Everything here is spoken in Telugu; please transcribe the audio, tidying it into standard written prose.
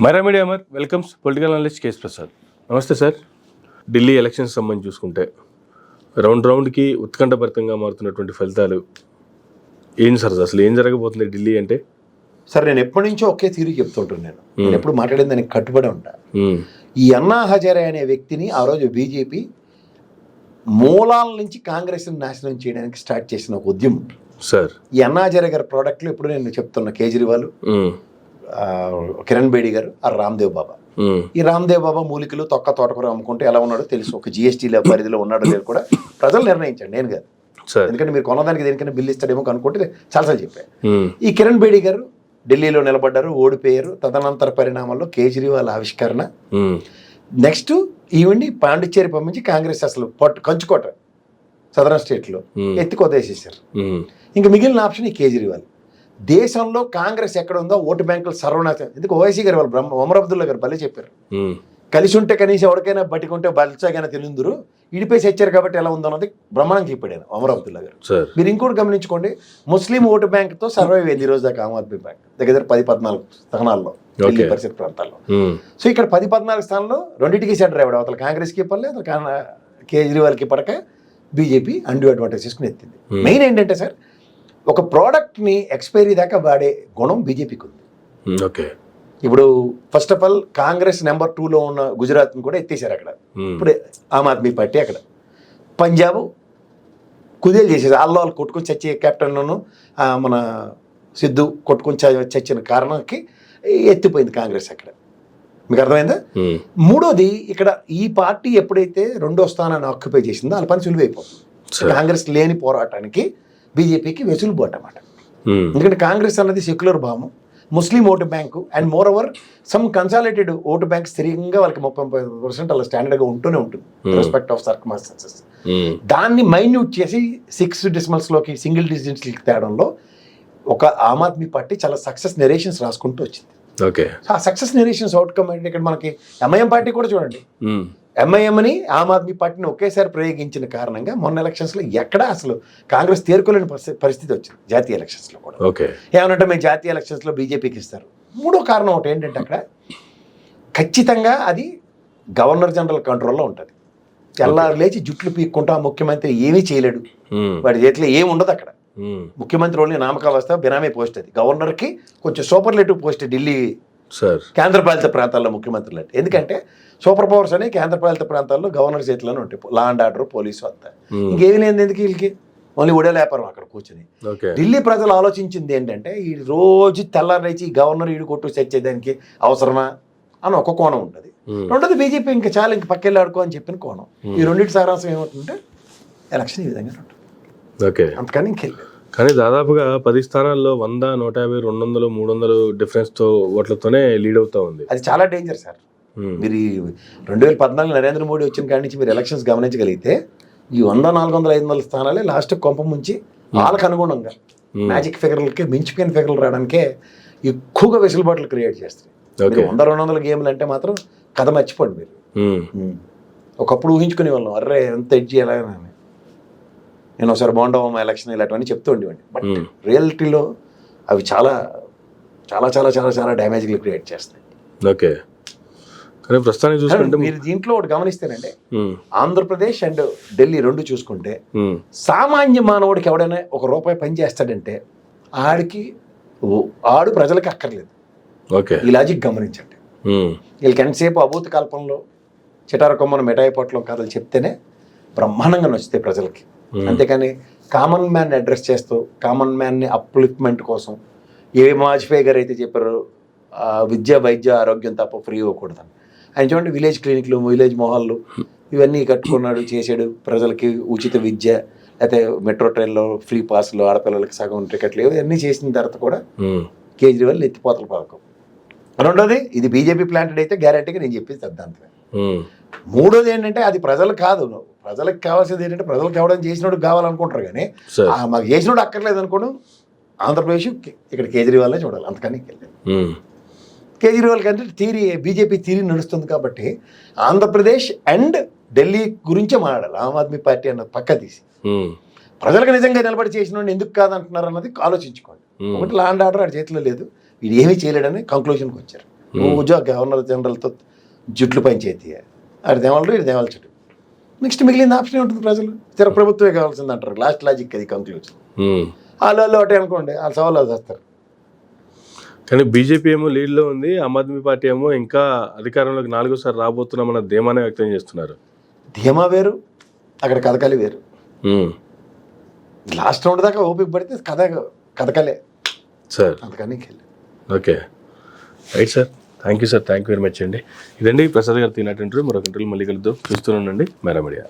Myra media Amar welcomes political analyst K ప్రసాద్. నమస్తే సార్. ఢిల్లీ ఎలక్షన్స్ సంబంధించి చూసుకుంటే రౌండ్కి ఉత్కంఠభరితంగా మారుతున్నటువంటి ఫలితాలు ఏం సార్, అసలు ఏం జరగబోతుంది ఢిల్లీ అంటే? సార్ నేను ఎప్పటి నుంచో ఒకే తీరు చెప్తుంటాను. నేను ఎప్పుడు మాట్లాడింది దానికి కట్టుబడి ఉంటా. ఈ అన్నా హజారే అనే వ్యక్తిని ఆ రోజు బీజేపీ మూలాల నుంచి కాంగ్రెస్ నాశనం చేయడానికి స్టార్ట్ చేసిన ఒక ఉద్యమం సార్. ఈ అన్నా హజారే గారి ప్రోడక్ట్లు ఇప్పుడు నేను చెప్తున్నా, కేజ్రీవాల్, కిరణ్ బేడి గారు, ఆ రామ్దేవ్ బాబా. ఈ రామ్దేవ్ బాబా మూలికలు తొక్క తోటకూర అమ్ముకుంటే ఎలా ఉన్నాడో తెలుసు. ఒక జిఎస్టీ పరిధిలో ఉన్నాడో లేదు కూడా ప్రజలు నిర్ణయించండి, నేను కాదు. ఎందుకంటే మీరు కొనడానికి దేనికైనా బిల్లు ఇస్తాడేమో అనుకుంటే చాలాసార్లు చెప్పాను. ఈ కిరణ్ బేడి గారు ఢిల్లీలో నిలబడ్డారు, ఓడిపోయారు. తదనంతర పరిణామాల్లో కేజ్రీవాల్ ఆవిష్కరణ, నెక్స్ట్ ఈవెండి పాండిచ్చేరి పంపించి కాంగ్రెస్ అసలు కంచుకోట సదరన్ స్టేట్లో ఎత్తి కొదేసేసారు. ఇంకా మిగిలిన ఆప్షన్ ఈ కేజ్రీవాల్. దేశంలో కాంగ్రెస్ ఎక్కడ ఉందో ఓటు బ్యాంకులు సర్వనాశనం. ఎందుకు ఓవైసీ గారు వాళ్ళు ఒమర్ అబ్దుల్లా గారు భలే చెప్పారు, కలిసి ఉంటే కనీసం ఎవరికైనా బట్టికుంటే బల్చాగైనా తెలియదురు, ఇడిపేసి వచ్చారు కాబట్టి ఎలా ఉందో అన్నది బ్రహ్మాండం చెప్పాడు ఆయన ఒమర్ అబ్దుల్లా గారు. మీరు ఇంకోటి గమనించుకోండి, ముస్లిం ఓటు బ్యాంక్తో సర్వైవ్ అయింది ఈ రోజు దాకా ఆమ్ ఆద్మీ బ్యాంక్ దగ్గర 10-14 స్థానాల్లో ఢిల్లీ పరిసర ప్రాంతాల్లో. సో ఇక్కడ 10-14 స్థానాల్లో రెండింటికి సెంటర్ అయ్యాడు. అవతల కాంగ్రెస్కి పడలేదు, కేజ్రీవాల్కి పడక బీజేపీ అండ్యూ అడ్వాంటేజ్ చేసుకుని ఎత్తింది. మెయిన్ ఏంటంటే సార్, ఒక ప్రోడక్ట్ని ఎక్స్పైరీ దాకా వాడే గుణం బీజేపీకి ఉంది. ఓకే, ఇప్పుడు first of all Congress number 2లో ఉన్న గుజరాత్ని కూడా ఎత్తేసారు అక్కడ. ఇప్పుడు ఆమ్ ఆద్మీ పార్టీ అక్కడ. పంజాబ్ కుదేలు చేసేది, వాళ్ళు కొట్టుకొని చచ్చే కెప్టెన్లను మన సిద్ధు కొట్టుకొని చచ్చిన కారణానికి ఎత్తిపోయింది కాంగ్రెస్ అక్కడ. మీకు అర్థమైందా? మూడోది, ఇక్కడ ఈ పార్టీ ఎప్పుడైతే రెండో స్థానాన్ని ఆక్యుపై చేసిందో వాళ్ళ పని సులువైపోతుంది. కాంగ్రెస్ లేని పోరాటానికి బీజేపీకి వెసులుబాటు అన్నమాట. ఎందుకంటే కాంగ్రెస్ అన్నది సెక్యులర్ భావం, Muslim vote bank, and more over some consolidated vote bank స్థిరంగా వాళ్ళకి 35% అలా స్టాండర్డ్గా ఉంటూనే ఉంటుంది రెస్పెక్ట్ ఆఫ్ సర్కమ్స్టాన్సెస్. దాన్ని మైన్యూట్ చేసి 6 డెసిమల్స్లోకి సింగిల్ డిజిట్స్కి తేడంలో ఒక ఆమ్ ఆద్మీ పార్టీ చాలా సక్సెస్ నెరేషన్స్ రాసుకుంటూ వచ్చింది. ఓకే, ఆ సక్సెస్ నెరేషన్స్ అవుట్కమ్ అంటే ఇక్కడ మనకి ఎంఐఎం పార్టీ కూడా చూడండి, ఎంఐఎంని ఆమ్ ఆద్మీ పార్టీని ఒకేసారి ప్రయోగించిన కారణంగా మొన్న ఎలక్షన్స్లో ఎక్కడా అసలు కాంగ్రెస్ తేరుకోలేని పరిస్థితి వచ్చింది. జాతీయ ఎలక్షన్స్లో కూడా ఏమనంటే మేము జాతీయ ఎలక్షన్స్లో బీజేపీకి ఇస్తారు. మూడో కారణం ఒకటి ఏంటంటే, అక్కడ ఖచ్చితంగా అది గవర్నర్ జనరల్ కంట్రోల్లో ఉంటుంది. తెల్లారు లేచి జుట్లు పీక్కుంటా ముఖ్యమంత్రి ఏమీ చేయలేడు, వాడి చేతిలో ఏమి ఉండదు అక్కడ. ముఖ్యమంత్రి ఓన్లీ నామకావస్థ బినామీ పోస్ట్. అది గవర్నర్కి కొంచెం సూపర్లేటివ్ పోస్ట్ ఢిల్లీ కేంద్రపాలిత ప్రాంతాల్లో ముఖ్యమంత్రులు అంటే. ఎందుకంటే సూపర్ పవర్స్ అనే కేంద్రపాలిత ప్రాంతాల్లో గవర్నర్ చేతిలోనే ఉంటాయి, లా అండ్ ఆర్డర్, పోలీసు అంతా. ఇంకేమీ లేదు ఎందుకు వీళ్ళకి, ఓన్లీ ఒడే లేపారు అక్కడ కూర్చొని. ఢిల్లీ ప్రజలు ఆలోచించింది ఏంటంటే, ఈ రోజు తెల్లారేచి గవర్నర్ ఈడు కొట్టు చచ్చేదానికి అవసరమా అని ఒక కోణం ఉంటుంది. రెండోది బీజేపీ ఇంకా చాలా ఇంక పక్కెళ్ళి ఆడుకో అని చెప్పిన కోణం. ఈ రెండింటి సారాంశం ఏమవుతుందంటే ఎలక్షన్ ఈ విధంగా ఉంటుంది. ఓకే, అంతకని ఇంకెళ్ళలేదు. కానీ దాదాపుగా 10 స్థానాల్లో 100, 150, 200, 300 డిఫరెన్స్తో ఓట్లతోనే లీడ్ అవుతా ఉంది. అది చాలా డేంజర్ సార్. మీరు 2014 నరేంద్ర మోడీ వచ్చిన కాడి నుంచి మీరు ఎలక్షన్స్ గమనించగలిగితే ఈ 100, 400, 500 స్థానాలే లాస్ట్ కొంప ముంచి వాళ్ళకు అనుగుణంగా మ్యాజిక్ ఫిగర్లకి మించిపోయిన ఫిగర్లు రావడానికే ఎక్కువగా వెసులుబాట్లు క్రియేట్ చేస్తాయి. 100-200 గేమ్లు అంటే మాత్రం కథ మర్చిపోండి మీరు. ఒకప్పుడు ఊహించుకునే వాళ్ళం, అర్రే ఎంత ఎడ్జి ఎలాగని. నేను ఒకసారి బాగుండవమ్మా ఎలక్షన్ ఇలాంటివన్నీ చెప్తూ ఉండేవాడిని. బట్ రియాలిటీలో అవి చాలా చాలా చాలా చాలా చాలా డ్యామేజ్లు క్రియేట్ చేస్తాయి. ఓకే, కానీ ప్రస్తుతానికి చూసుకుంటే మీరు దీంట్లో ఒకటి గమనిస్తేనండి, ఆంధ్రప్రదేశ్ అండ్ ఢిల్లీ రెండు చూసుకుంటే సామాన్య మానవుడికి ఎవడైనా ₹1 పని చేస్తాడంటే ఆడు ప్రజలకి అక్కర్లేదు. ఓకే, ఈ లాజిక్ గమనించండి. వీళ్ళకి ఎంతసేపు అభూత కల్పనలో చిటార కొమ్మన మిఠాయి పొట్లం కథలు చెప్తేనే బ్రహ్మాండంగా నచ్చుతాయి ప్రజలకి. అంతేకాని కామన్ మ్యాన్ అడ్రస్ చేస్తూ కామన్ మ్యాన్ని అప్లిఫ్ట్మెంట్ కోసం ఏ వాజ్పేయి గారు అయితే చెప్పారు, విద్య, వైద్య, ఆరోగ్యం తప్ప ఫ్రీ ఇవ్వకూడదని. ఆయన చూడండి, విలేజ్ క్లినిక్లు, విలేజ్ మొహాళ్ళు ఇవన్నీ కట్టుకున్నాడు, చేసాడు. ప్రజలకి ఉచిత విద్య, అయితే మెట్రో ట్రైన్లో ఫ్రీ పాస్లు, ఆడపిల్లలకి సగం టికెట్లు, ఇవన్నీ చేసిన తర్వాత కూడా కేజ్రీవాల్ ఎత్తిపోతల పథకం. రెండోది, ఇది బీజేపీ ప్లాంటెడ్ అయితే గ్యారెంటీగా నేను చెప్పేది సిద్ధాంతమే. మూడోది ఏంటంటే, అది ప్రజలకు కాదు, ప్రజలకు కావాల్సింది ఏంటంటే ప్రజలకు ఎవడైనా చేసినోడు కావాలనుకుంటారు. కానీ మాకు చేసినోడు అక్కర్లేదు అనుకోవడం. ఆంధ్రప్రదేశ్ ఇక్కడ కేజ్రీవాల్నే చూడాలి, అంతకని కేజ్రీవాల్ కంటే థీరీ, బీజేపీ థీరీ నడుస్తుంది కాబట్టి ఆంధ్రప్రదేశ్ అండ్ ఢిల్లీ గురించే మాట్లాడాలి. ఆమ్ ఆద్మీ పార్టీ అన్నది పక్క తీసి ప్రజలకు నిజంగా నిలబడి చేసిన ఎందుకు కాదంటున్నారు అన్నది ఆలోచించుకోండి. ఒకటి లా అండ్ ఆర్డర్ ఆడి చేతిలో లేదు, వీడు ఏమీ చేయలేడని కంక్లూజన్కి వచ్చారు. రోజు గవర్నర్ జనరల్తో జుట్లు పంచాయతీ అది దేవాలరు ఇది దేవాల్చడు. నెక్స్ట్ మిగిలిన ఆప్షన్ ఉంటుంది, ప్రజలు స్థిర ప్రభుత్వమే కావాల్సింది అంటారు. లాస్ట్ లాజిక్ అది కంక్లూజన్. వాళ్ళు ఒకటే అనుకోండి, వాళ్ళ సవాళ్ళు వాళ్ళు చేస్తారు. కానీ బీజేపీ ఏమో లీడ్లో ఉంది, ఆమ్ ఆద్మీ పార్టీ ఏమో ఇంకా అధికారంలోకి 4సారి రాబోతున్నామన్న ధీమానే వ్యక్తం చేస్తున్నారు. ధీమా వేరు, అక్కడ కథకలి వేరు. లాస్ట్ రౌండ్ దాకా ఓపిక పడితే కథకలే సార్. అందుకని okay, right sir. Thank you sir, thank you very much అండి. ఇదండి ప్రసాద్ గారు తిన్నట్టు మరొక ఇంటర్వ్యూ మళ్ళీ కలుద్దాం. చూస్తూనే ఉండండి మేరా మీడియా.